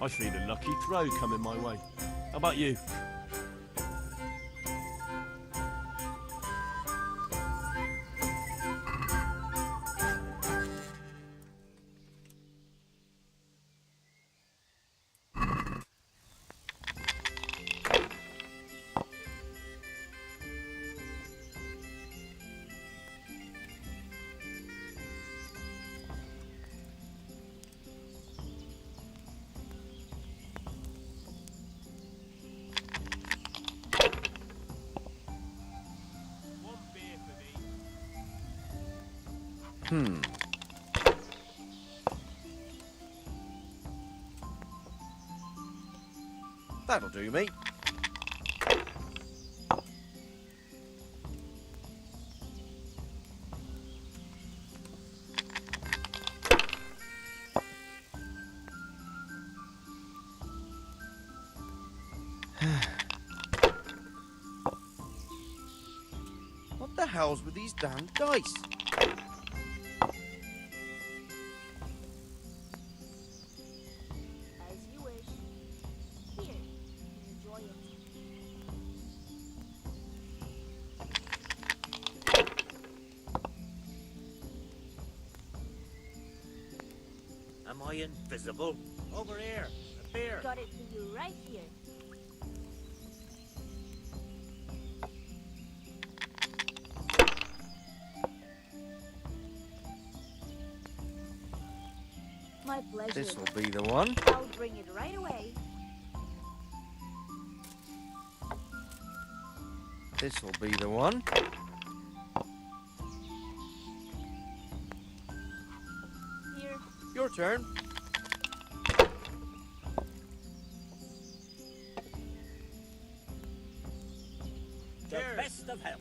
I feel a lucky throw coming my way. How about you? That'll do me. What the hell's with these damn dice? Am I invisible? Over here, a beer. Got it for you right here. My pleasure. This'll be the one. I'll bring it right away. This'll be the one. Here. Your turn. The best of health.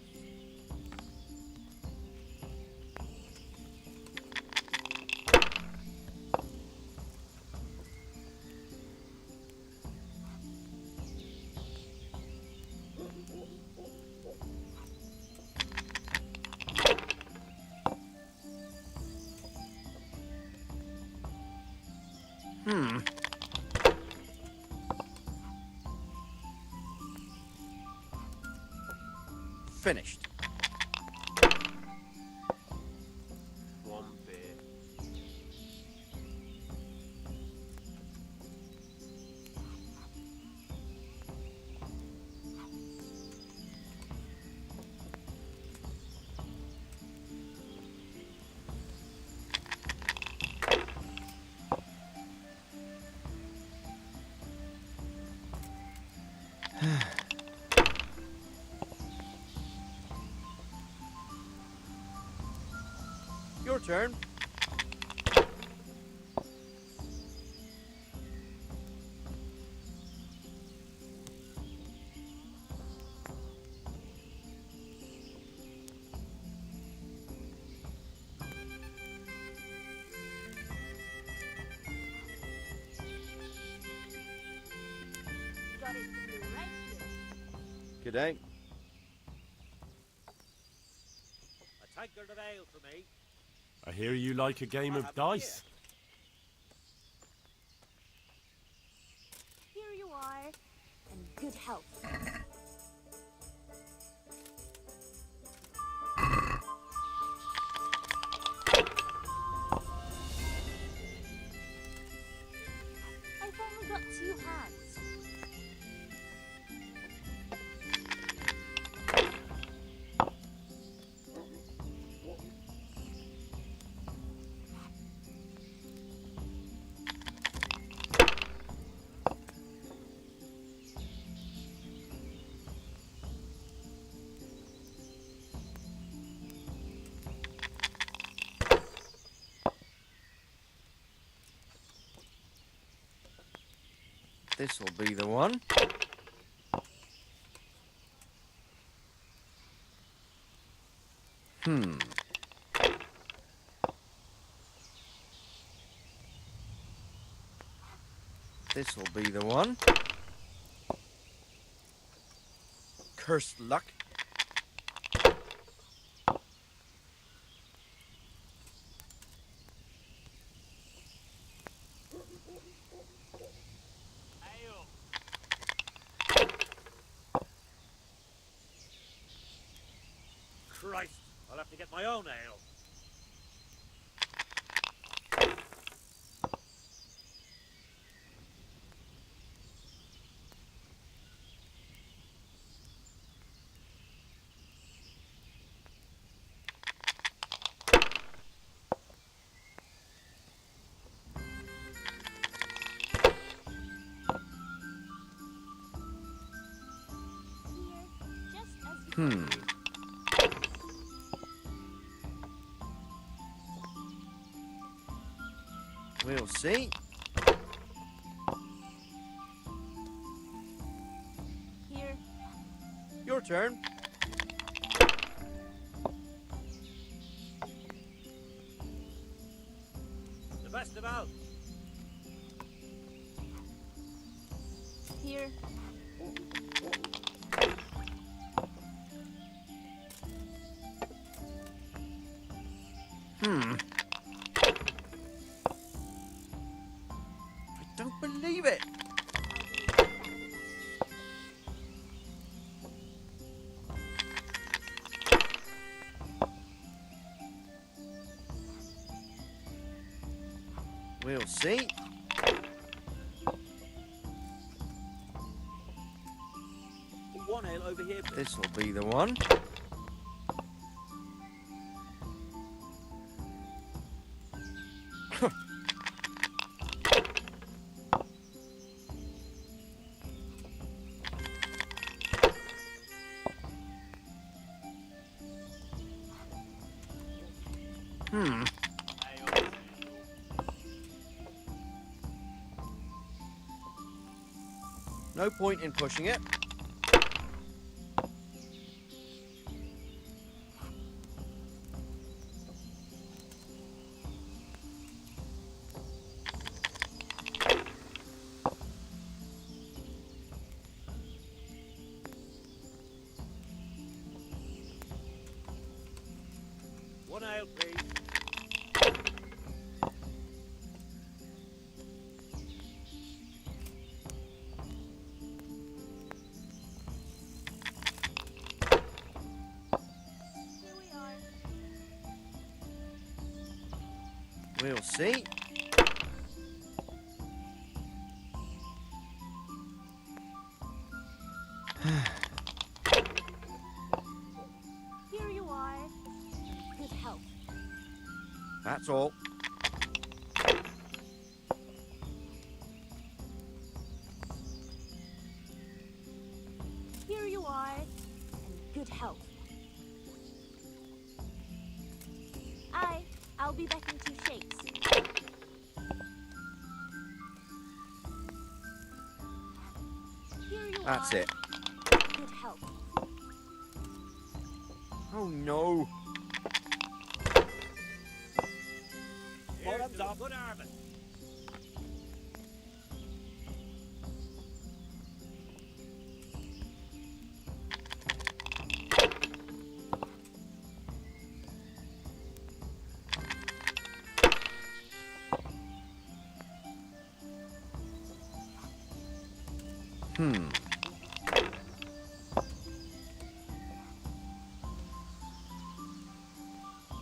Finished. One beer. Your turn. Got it for you right here. Good day. A tankard of ale for me. I hear you like a game of dice. Here you are. And good health. I've only got 2 hands. This'll be the one. This'll be the one. Cursed luck. have to get my own ale. Here, just as you We'll see. Here, Your turn. The best about. here, I don't believe it. We'll see. One ale over here, please. This will be the one. No point in pushing it. One ale, please. here we are. We'll see. Here you are. Good health. That's all. Here you are. And good health. I'll be back in 2 shakes. Here you That's are. it. Good health. Oh no. Here's Bottoms to a up. good harvest.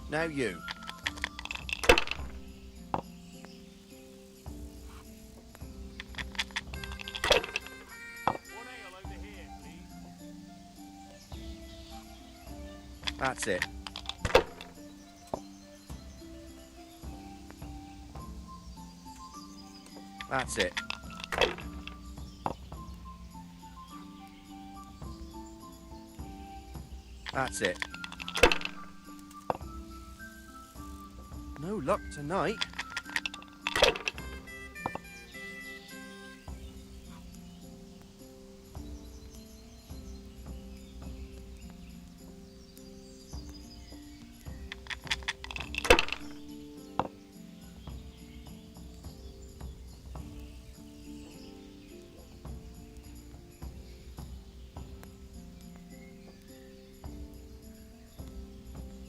Now you. One ale over here, please. That's it. That's it. That's it. No luck tonight.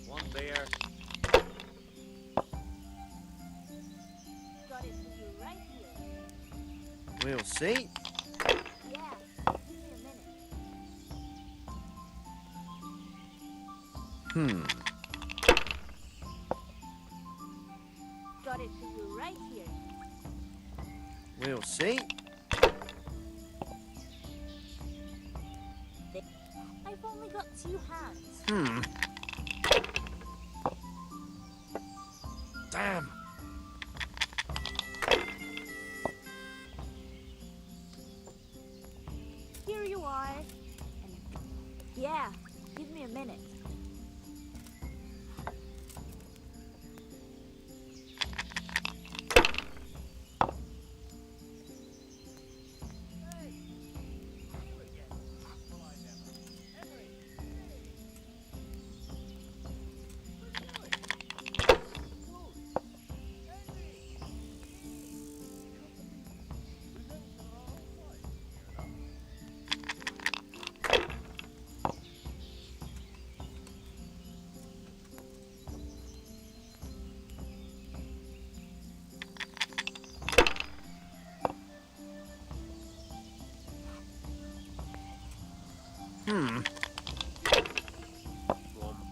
One beer. Got it for you right here. We'll see. Yeah, give me a minute. got it for you right here. We'll see. I've only got 2 hands. Damn. Here you are. And yeah, give me a minute. One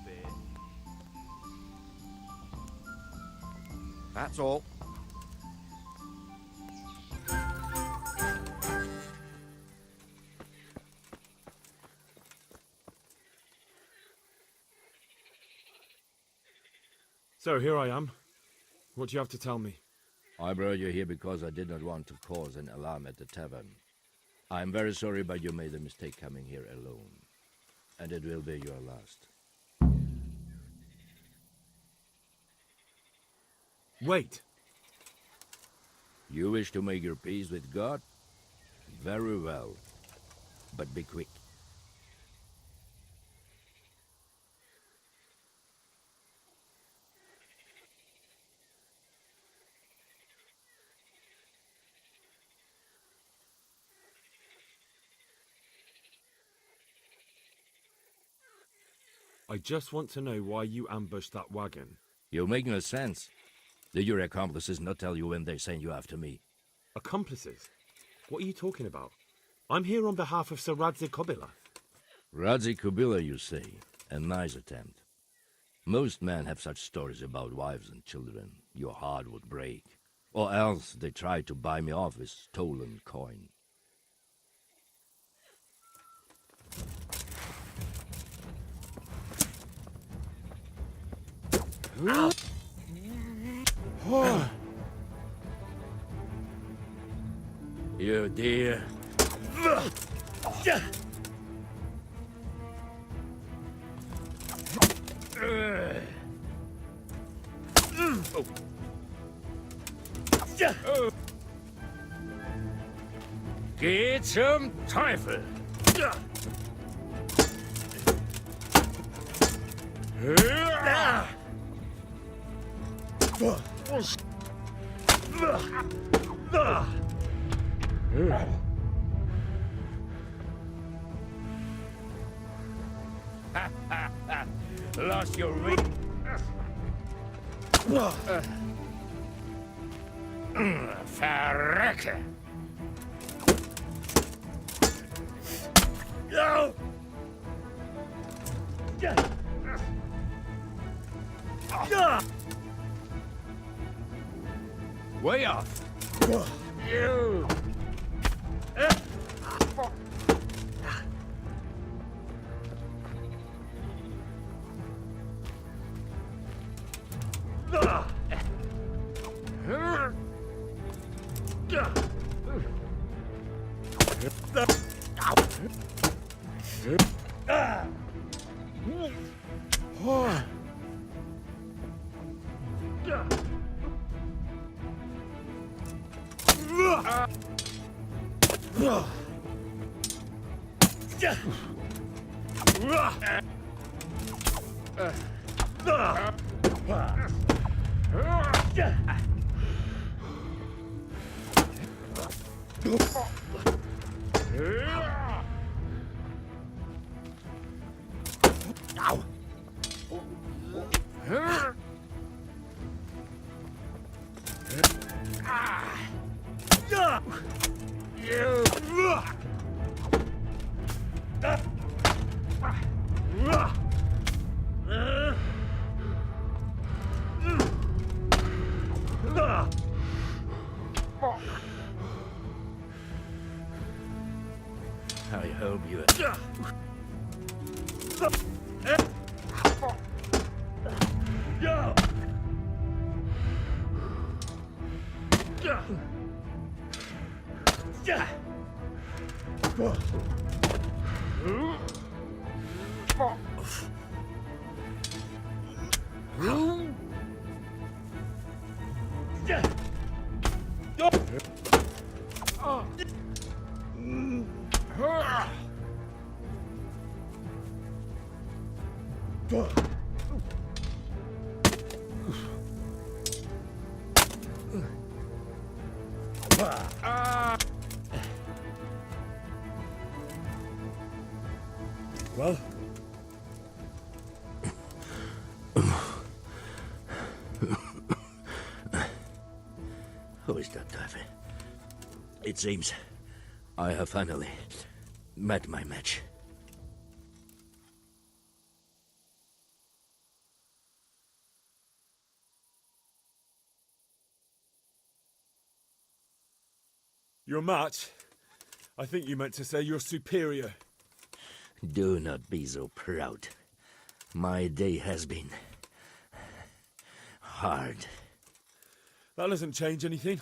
bit. That's all. So here I am. What do you have to tell me? I brought you here because I did not want to cause an alarm at the tavern. I'm very sorry, but you made a mistake coming here alone. And it will be your last. Wait. You wish to make your peace with God? Very well. But be quick. I just want to know why you ambushed that wagon. You make no sense. Did your accomplices not tell you when they sent you after me? Accomplices? What are you talking about? I'm here on behalf of Sir Radzik Kobila. Radzik Kobila, you say? A nice attempt. Most men have such stories about wives and children. Your heart would break. Or else they try to buy me off with stolen coin. You dear. Geht zum Teufel! Lost your ring. Verrecke. No! Way off. You. hope you... Well, Who is that, Davy? It seems I have finally met my match. your match? I think you meant to say you're superior. Do not be so proud. My day has been hard. That doesn't change anything.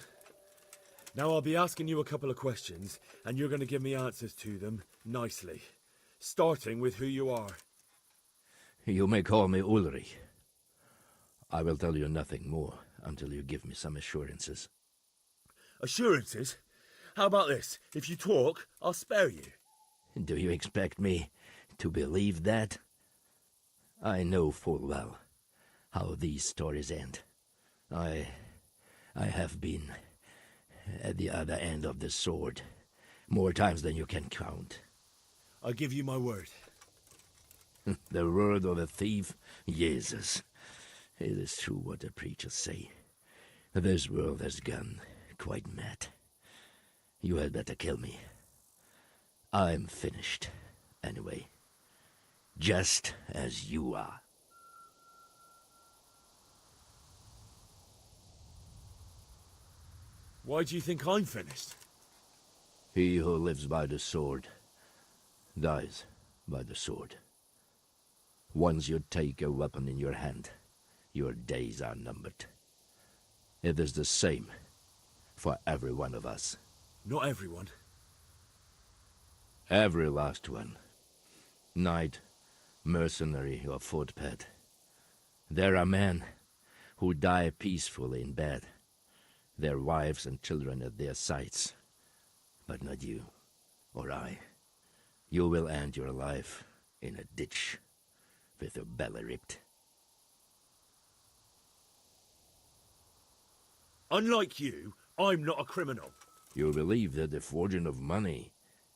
Now I'll be asking you a couple of questions, and you're going to give me answers to them nicely. Starting with who you are. You may call me Ulrich. I will tell you nothing more until you give me some assurances. Assurances? How about this? If you talk, I'll spare you. Do you expect me to believe that? I know full well how these stories end. I have been at the other end of the sword more times than you can count. I give you my word. The word of a thief? Jesus. It is true what the preachers say. This world has gone quite mad. You had better kill me. I'm finished, anyway. Just as you are. Why do you think I'm finished? He who lives by the sword dies by the sword. Once you take a weapon in your hand, your days are numbered. It is the same for every one of us. Not everyone. Every last one. Knight, mercenary, or footpad. There are men who die peacefully in bed, their wives and children at their sides. But not you, or I. You will end your life in a ditch, with your belly ripped. Unlike you, I'm not a criminal. You believe that the forging of money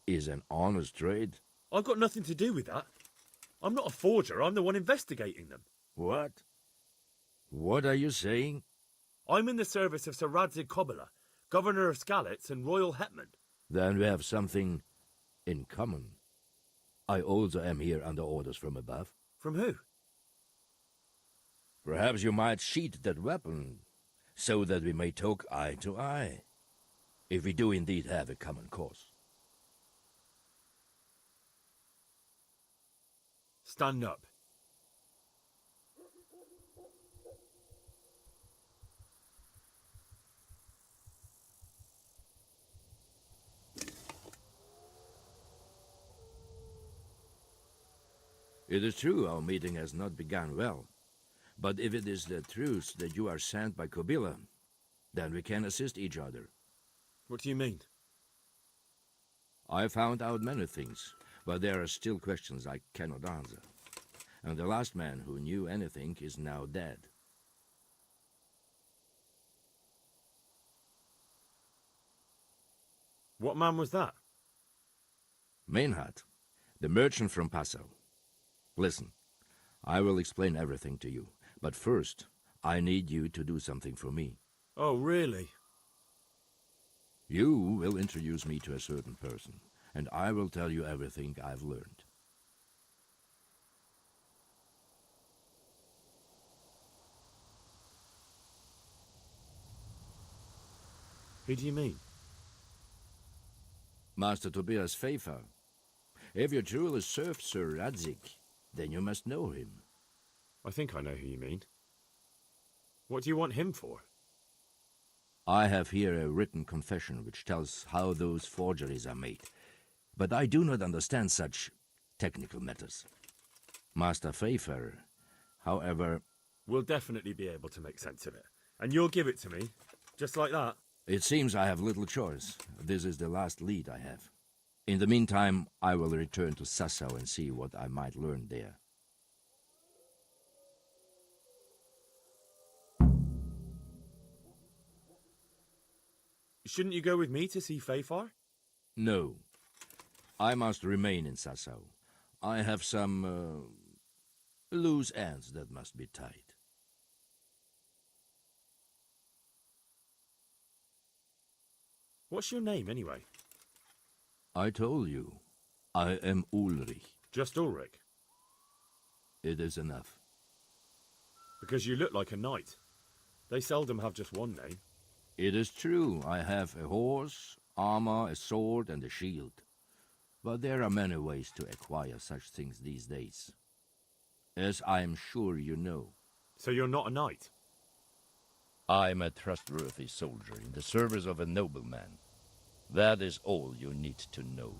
is an honest trade? I've got nothing to do with that. I'm not a forger, I'm the one investigating them. What? What are you saying? I'm in the service of Sir Radzig Kobyla, Governor of Skalitz and Royal Hetman. Then we have something in common. I also am here under orders from above. From who? Perhaps you might sheath that weapon, so that we may talk eye to eye, if we do indeed have a common cause. Stand up. It is true our meeting has not begun well, but if it is the truth that you are sent by Kobyla, then we can assist each other. What do you mean? I found out many things, but there are still questions I cannot answer. And the last man who knew anything is now dead. What man was that? Meinhard, the merchant from Passau. Listen, I will explain everything to you, but first, I need you to do something for me. Oh, really? You will introduce me to a certain person, and I will tell you everything I've learned. Who do you mean? Master Tobias Pfeiffer. If you truly serve Sir Radzik, then you must know him. I think I know who you mean. What do you want him for? I have here a written confession which tells how those forgeries are made, but I do not understand such technical matters. Master Pfeiffer, however... We'll definitely be able to make sense of it. And you'll give it to me, just like that? It seems I have little choice. This is the last lead I have. In the meantime, I will return to Sassau and see what I might learn there. Shouldn't you go with me to see Pfeiffer? No. I must remain in Sassau. I have some loose ends that must be tied. What's your name, anyway? I told you. I am Ulrich. Just Ulrich? It is enough. Because you look like a knight. They seldom have just one name. It is true. I have a horse, armor, a sword, and a shield. But there are many ways to acquire such things these days. As I am sure you know. So you're not a knight? I am a trustworthy soldier in the service of a nobleman. That is all you need to know.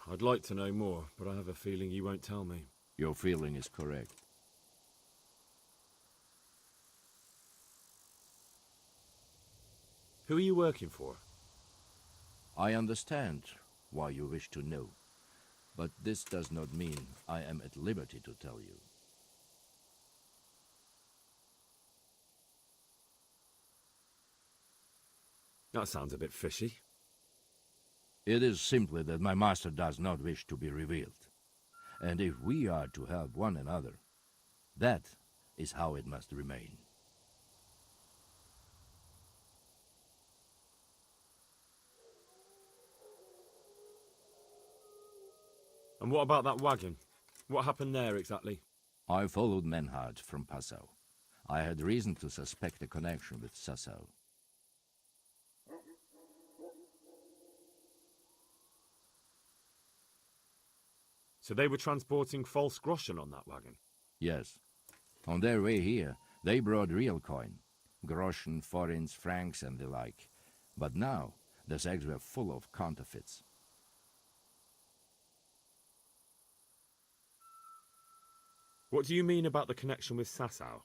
I'd like to know more, but I have a feeling you won't tell me. Your feeling is correct. Who are you working for? I understand why you wish to know, but this does not mean I am at liberty to tell you. That sounds a bit fishy. It is simply that my master does not wish to be revealed. And if we are to help one another, that is how it must remain. And what about that wagon? What happened there exactly? I followed Menhard from Passau. I had reason to suspect a connection with Sassau. So they were transporting false groschen on that wagon? Yes. On their way here, they brought real coin. Groschen, forints, francs, and the like. But now, the sacks were full of counterfeits. What do you mean about the connection with Sassau?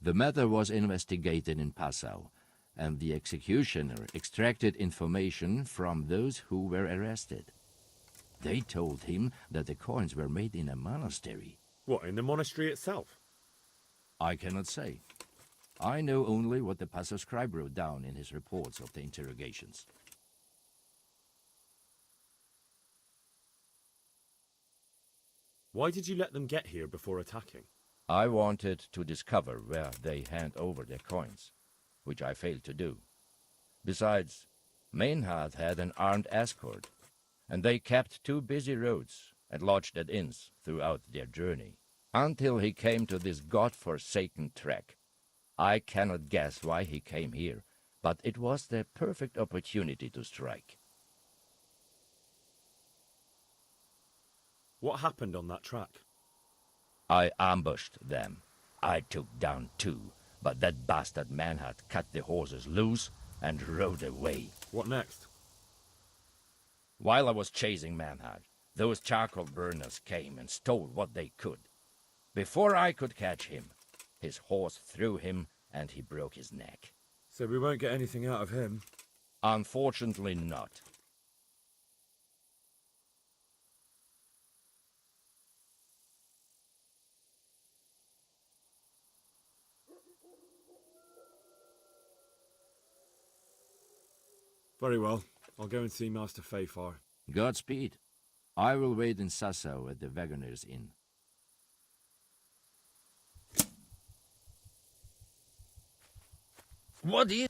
The matter was investigated in Passau, and the executioner extracted information from those who were arrested. They told him that the coins were made in a monastery. What, in the monastery itself? I cannot say. I know only what the Passau scribe wrote down in his reports of the interrogations. Why did you let them get here before attacking? I wanted to discover where they hand over their coins, which I failed to do. Besides, Meinhard had an armed escort, and they kept two busy roads and lodged at inns throughout their journey, until he came to this god-forsaken track. I cannot guess why he came here, but it was the perfect opportunity to strike. What happened on that track? I ambushed them. I took down two, but that bastard Manhart cut the horses loose and rode away. What next? While I was chasing Manhart, those charcoal burners came and stole what they could. Before I could catch him, his horse threw him and he broke his neck. So we won't get anything out of him? Unfortunately not. Very well. I'll go and see Master Pfeiffer. Godspeed. I will wait in Sassau at the Wagoner's Inn. What is...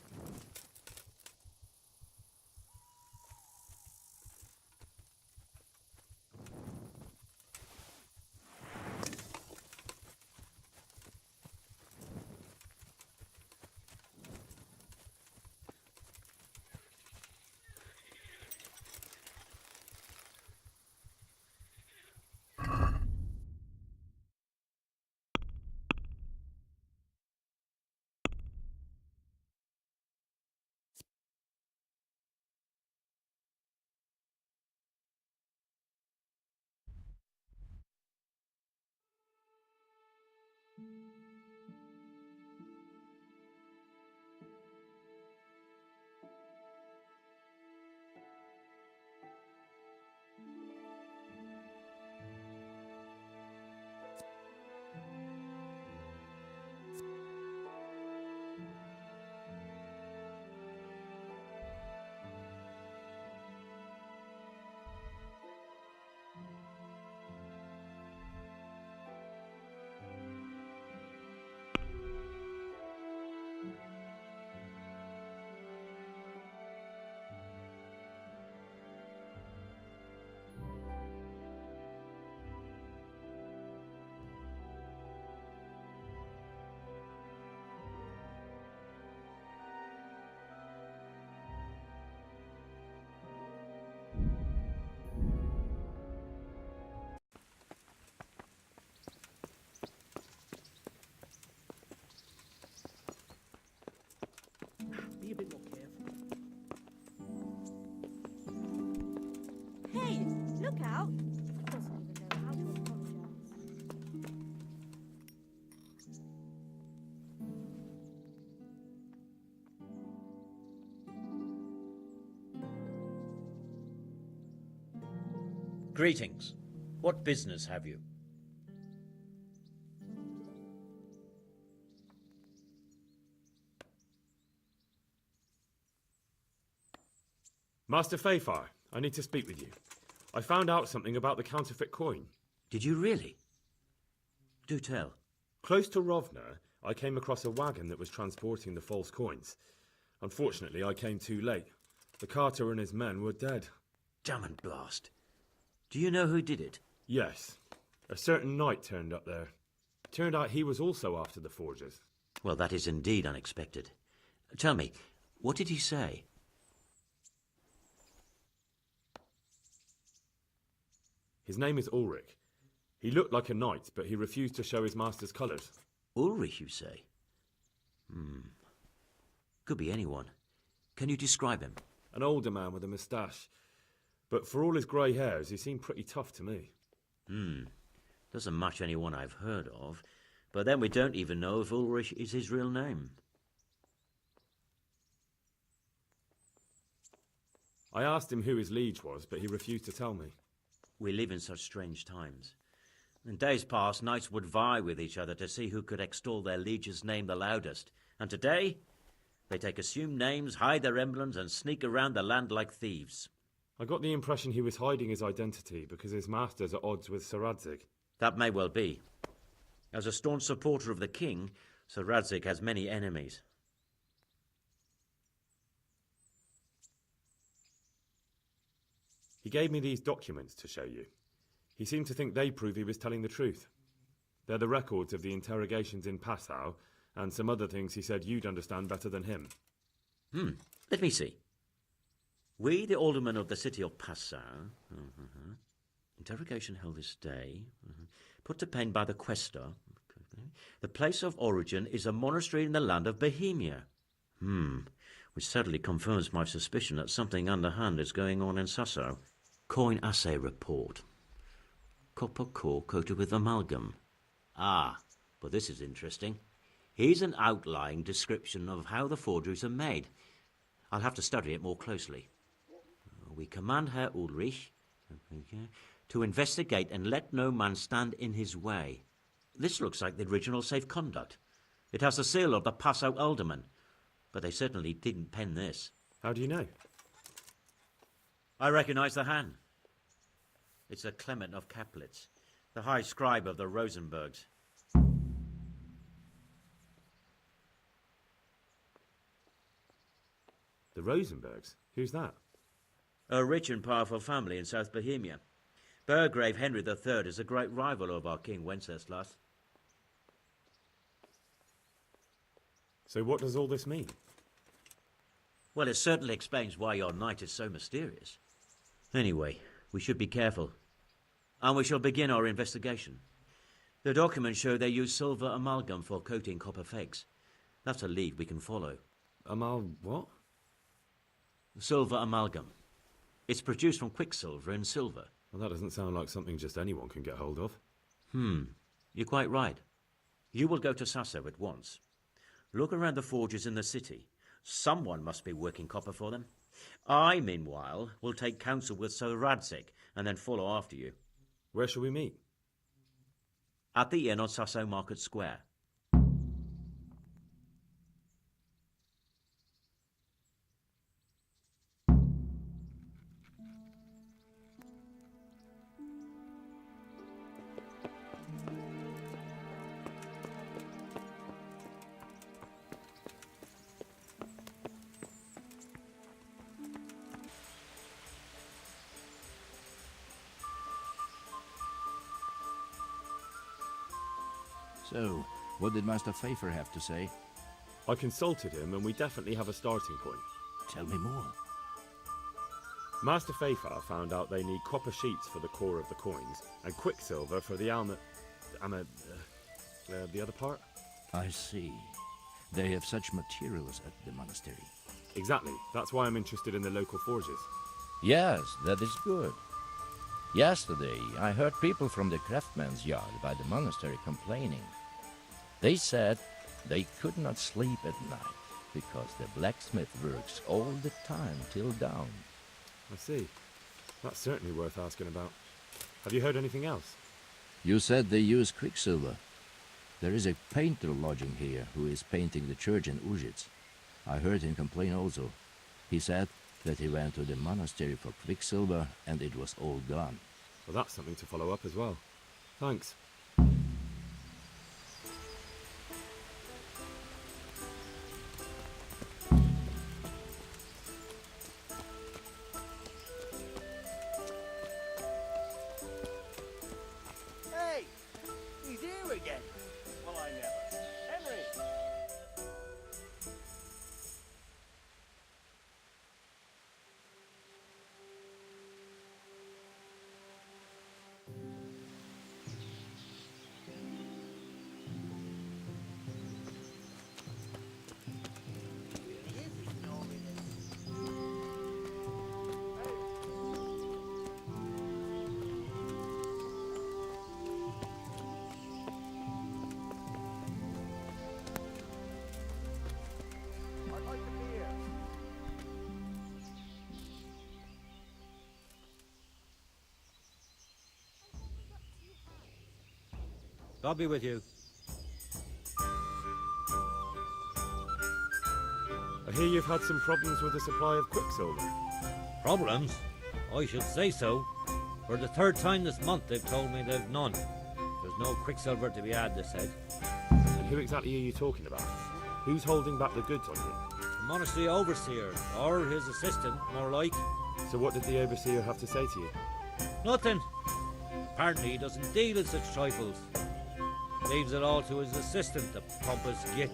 Greetings. What business have you? Master Fayfar, I need to speak with you. I found out something about the counterfeit coin. Did you really? Do tell. Close to Rovna, I came across a wagon that was transporting the false coins. Unfortunately, I came too late. The carter and his men were dead. Damn and blast. Do you know who did it? Yes. A certain knight turned up there. Turned out he was also after the forgers. Well, that is indeed unexpected. Tell me, what did he say? His name is Ulrich. He looked like a knight, but he refused to show his master's colours. Ulrich, you say? Could be anyone. Can you describe him? An older man with a moustache. But for all his grey hairs, he seemed pretty tough to me. Doesn't match anyone I've heard of. But then we don't even know if Ulrich is his real name. I asked him who his liege was, but he refused to tell me. We live in such strange times. In days past, knights would vie with each other to see who could extol their liege's name the loudest. And today, they take assumed names, hide their emblems, and sneak around the land like thieves. I got the impression he was hiding his identity because his master's at odds with Sir Radzig. That may well be. As a staunch supporter of the king, Sir Radzig has many enemies. He gave me these documents to show you. He seemed to think they prove he was telling the truth. They're the records of the interrogations in Passau, and some other things he said you'd understand better than him. Let me see. We, the aldermen of the city of Passau, interrogation held this day, put to pen by the questor. The place of origin is a monastery in the land of Bohemia. Which certainly confirms my suspicion that something underhand is going on in Sasso. Coin assay report. Copper core coated with amalgam. But this is interesting. Here's an outline description of how the forgeries are made. I'll have to study it more closely. We command Herr Ulrich to investigate and let no man stand in his way. This looks like the original safe conduct. It has the seal of the Passau alderman, but they certainly didn't pen this. How do you know? I recognize the hand. It's a Clement of Kaplitz, the high scribe of the Rosenbergs. The Rosenbergs? Who's that? A rich and powerful family in South Bohemia. Burgrave Henry III is a great rival of our King Wenceslas. So what does all this mean? Well, it certainly explains why your knight is so mysterious. Anyway, we should be careful. And we shall begin our investigation. The documents show they use silver amalgam for coating copper fakes. That's a lead we can follow. What? Silver amalgam. It's produced from quicksilver and silver. Well, that doesn't sound like something just anyone can get hold of. You're quite right. You will go to Sasso at once. Look around the forges in the city. Someone must be working copper for them. I, meanwhile, will take counsel with Sir Radzig and then follow after you. Where shall we meet? At the inn on Sasso Market Square. So, what did Master Pfeiffer have to say? I consulted him and we definitely have a starting point. Tell me more. Master Pfeiffer found out they need copper sheets for the core of the coins and quicksilver for the the other part? I see. They have such materials at the monastery. Exactly. That's why I'm interested in the local forges. Yes, that is good. Yesterday, I heard people from the craftsman's yard by the monastery complaining. They said they could not sleep at night because the blacksmith works all the time till dawn. I see. That's certainly worth asking about. Have you heard anything else? You said they use quicksilver. There is a painter lodging here who is painting the church in Ujits. I heard him complain also. He said that he went to the monastery for quicksilver and it was all gone. Well, that's something to follow up as well. Thanks. Hey! He's here again! Well, I never. Henry! I'd like a beer. I'll be with you. I hear you've had some problems with the supply of quicksilver. Problems? I should say so. For the third time this month they've told me they've none. There's no quicksilver to be had, they said. And who exactly are you talking about? Who's holding back the goods on you? The monastery overseer, or his assistant, more like. So what did the overseer have to say to you? Nothing. Apparently he doesn't deal in such trifles. Leaves it all to his assistant, the pompous git.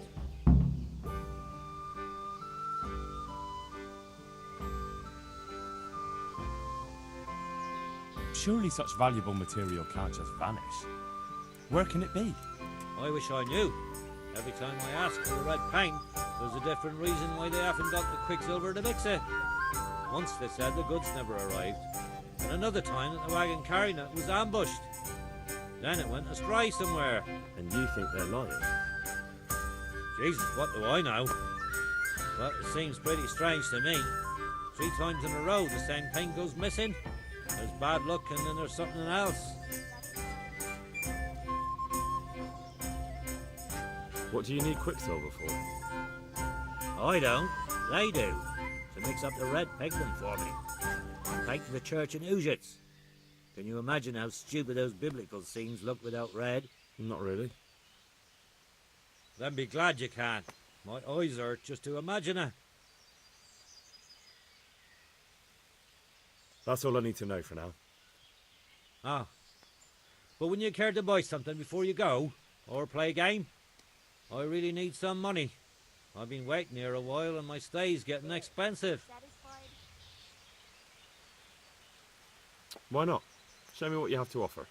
Surely such valuable material can't just vanish. Where can it be? I wish I knew. Every time I ask for the red paint, there's a different reason why they haven't got the quicksilver to mix it. Once they said the goods never arrived, and another time that the wagon carrying it was ambushed. Then it went astray somewhere. And you think they're lying? Jesus, what do I know? Well, it seems pretty strange to me. 3 times in a row the same thing goes missing. There's bad luck and then there's something else. What do you need quicksilver for? I don't. They do. To mix up the red pigment for me. I'm taking to the church in Ujits. Can you imagine how stupid those biblical scenes look without red? Not really. Then be glad you can. My eyes hurt just to imagine it. That's all I need to know for now. Ah. But wouldn't you care to buy something before you go? Or play a game? I really need some money. I've been waiting here a while and my stay's getting expensive. Satisfied? Why not? Show me what you have to offer.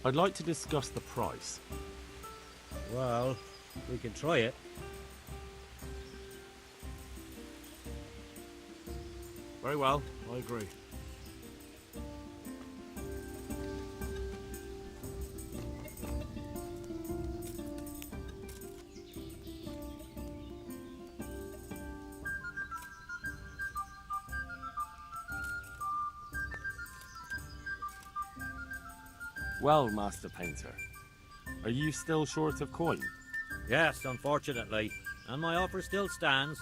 I'd like to discuss the price. Well, we can try it. Very well, I agree. Well, Master Painter, are you still short of coin? Yes, unfortunately. And my offer still stands.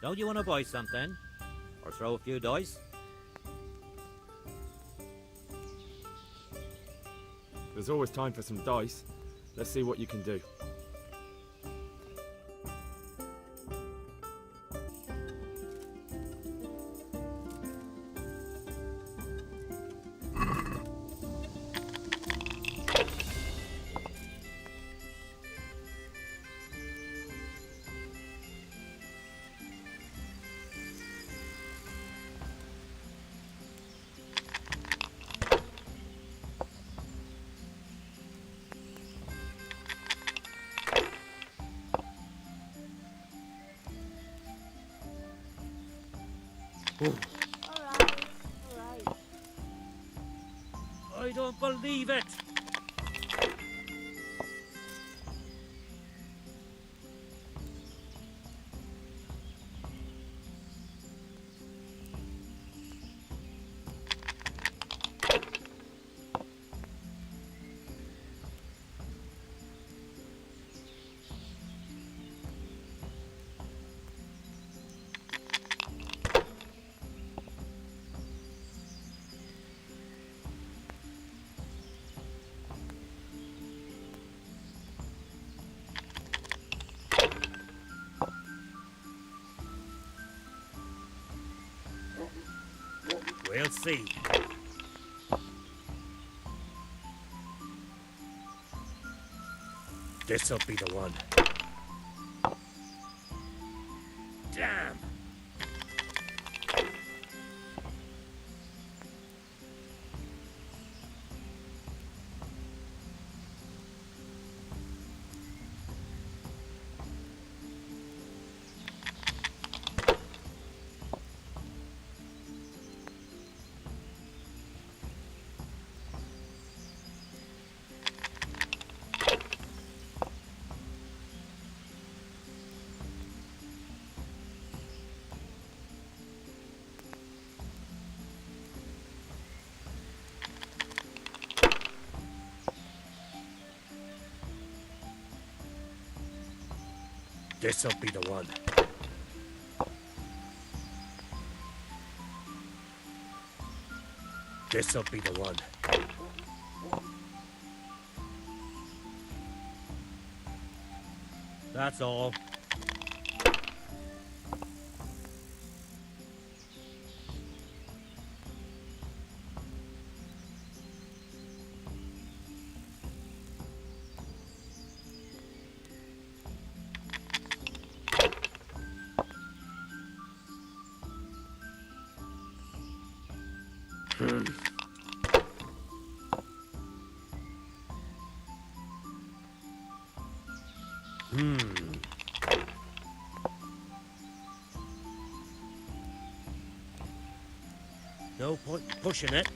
Don't you want to buy something? Or throw a few dice? There's always time for some dice. Let's see what you can do. Alright. I don't believe it! We'll see. This'll be the one. Damn! This'll be the one. This'll be the one. That's all. No point in pushing it.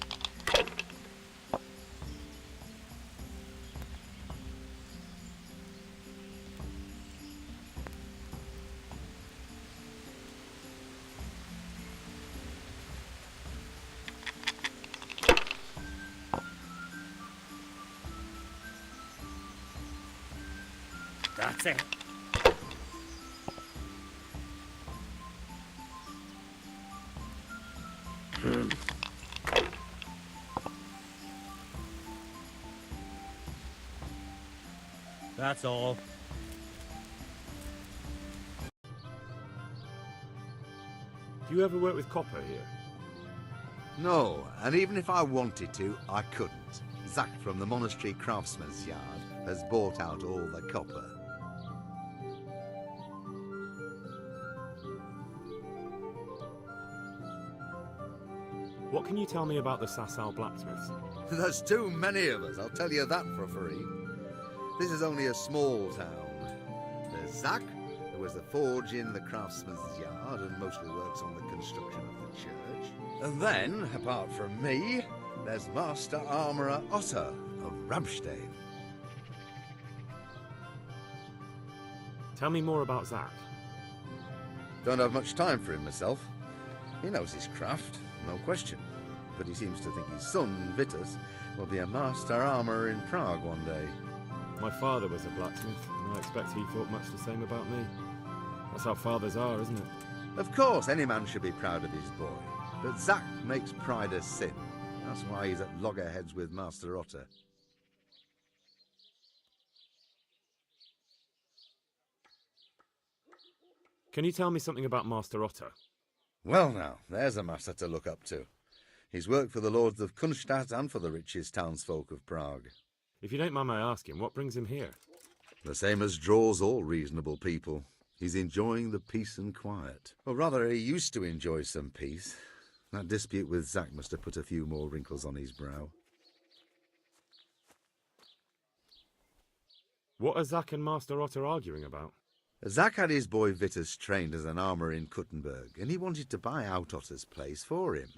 That's it. That's all. Do you ever work with copper here? No, and even if I wanted to, I couldn't. Zach from the Monastery Craftsman's Yard has bought out all the copper. What can you tell me about the Sasau blacksmiths? There's too many of us, I'll tell you that for free. This is only a small town. There's Zach, who has a forge in the Craftsman's Yard and mostly works on the construction of the church. And then, apart from me, there's Master Armourer Otto of Ramstein. Tell me more about Zach. Don't have much time for him myself. He knows his craft, no question. But he seems to think his son, Vitus, will be a master armourer in Prague one day. My father was a blacksmith, and I expect he thought much the same about me. That's how fathers are, isn't it? Of course, any man should be proud of his boy. But Zack makes pride a sin. That's why he's at loggerheads with Master Otter. Can you tell me something about Master Otter? Well now, there's a master to look up to. He's worked for the lords of Kunstadt and for the richest townsfolk of Prague. If you don't mind my asking, what brings him here? The same as draws all reasonable people. He's enjoying the peace and quiet. Or rather, he used to enjoy some peace. That dispute with Zack must have put a few more wrinkles on his brow. What are Zack and Master Otter arguing about? Zack had his boy Vitus trained as an armourer in Kuttenberg, and he wanted to buy out Otter's place for him.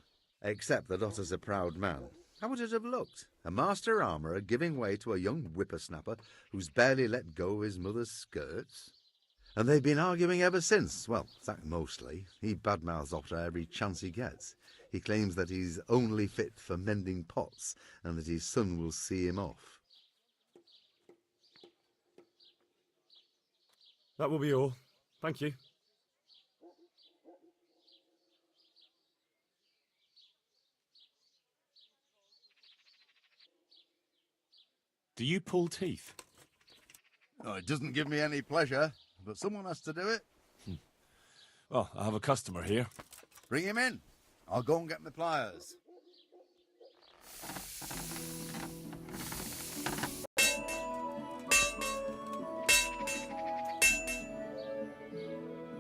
Except that Otter's a proud man. How would it have looked? A master armourer giving way to a young whippersnapper who's barely let go of his mother's skirts? And they've been arguing ever since. Well, Zack mostly. He badmouths Otter every chance he gets. He claims that he's only fit for mending pots, and that his son will see him off. That will be all. Thank you. Do you pull teeth? Oh, it doesn't give me any pleasure, but someone has to do it. Well, I have a customer here. Bring him in. I'll go and get my pliers.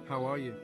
How are you?